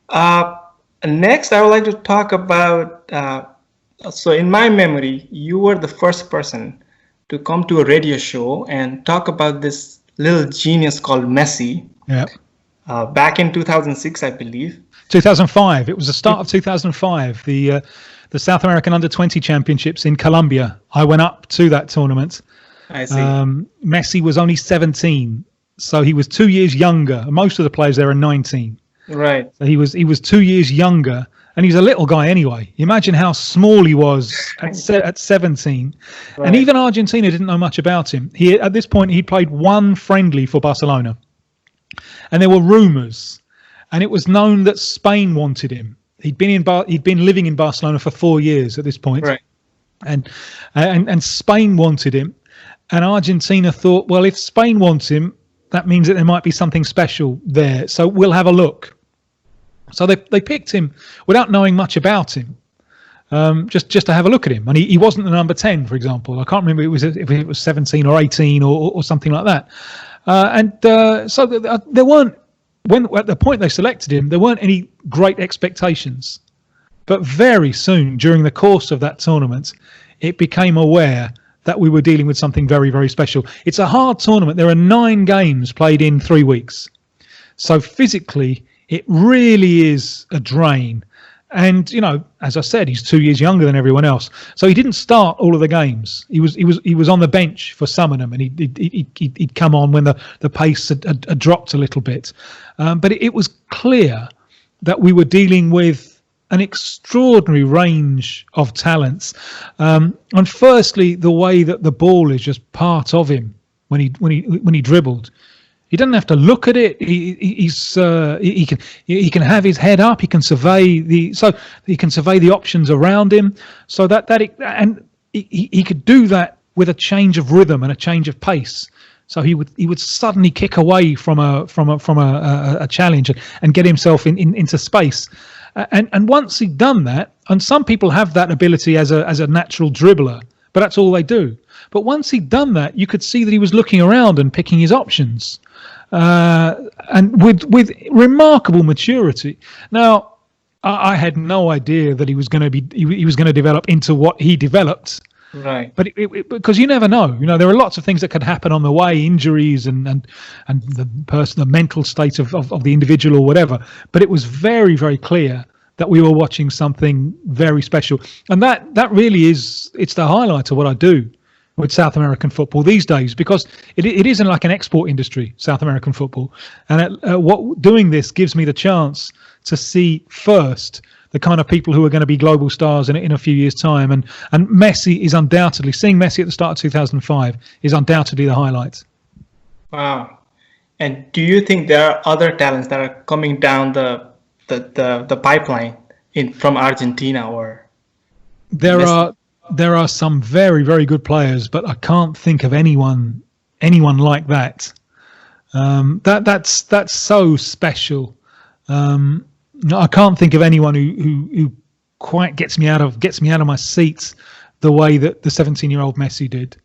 Uh, Next, I would like to talk about. So, in my memory, you were the first person to come to a radio show and talk about this little genius called Messi. Yeah. Back in 2006, I believe. 2005. It was the start of 2005. The South American Under-20 Championships in Colombia. I went up to that tournament. I see. Messi was only 17, so he was 2 years younger. Most of the players there are 19. Right. So he was 2 years younger, and he's a little guy anyway. Imagine how small he was at 17. Right. And even Argentina didn't know much about him. At this point, he'd played one friendly for Barcelona, and there were rumours, and it was known that Spain wanted him. He'd been living in Barcelona for 4 years at this point, Right. and Spain wanted him, and Argentina thought, well, if Spain wants him, that means that there might be something special there. So we'll have a look. So they picked him without knowing much about him, just to have a look at him. And he wasn't the number 10, for example. I can't remember if it was 17 or 18 or something like that. So there weren't, at the point they selected him, there weren't any great expectations. But very soon, during the course of that tournament, it became aware that we were dealing with something very, very special. It's a hard tournament. There are 9 games played in 3 weeks. So physically, it really is a drain. And, as I said, he's 2 years younger than everyone else. So he didn't start all of the games. He was on the bench for some of them, and he'd come on when the pace had dropped a little bit. But it was clear that we were dealing with an extraordinary range of talents. And firstly, the way that the ball is just part of him when he dribbled. He doesn't have to look at it. He can have his head up. He can survey the options around him. So he could do that with a change of rhythm and a change of pace. So he would suddenly kick away from a challenge and get himself into space. And once he'd done that, and some people have that ability as a natural dribbler, but that's all they do. But once he'd done that, you could see that he was looking around and picking his options, and with remarkable maturity. Now, I had no idea that he was going to develop into what he developed. Right. But because you never know, there are lots of things that could happen on the way, injuries and the mental state of the individual or whatever. But it was very, very clear that we were watching something very special, and that really it's the highlight of what I do with South American football these days, because it isn't like an export industry, South American football, and doing this gives me the chance to see first the kind of people who are going to be global stars in a few years' time. And Messi is undoubtedly, seeing Messi at the start of 2005 is undoubtedly the highlight. Wow. And do you think there are other talents that are coming down the pipeline from Argentina or? There are some very, very good players, but I can't think of anyone like that. That's so special. I can't think of anyone who quite gets me out of my seat the way that the 17-year-old Messi did.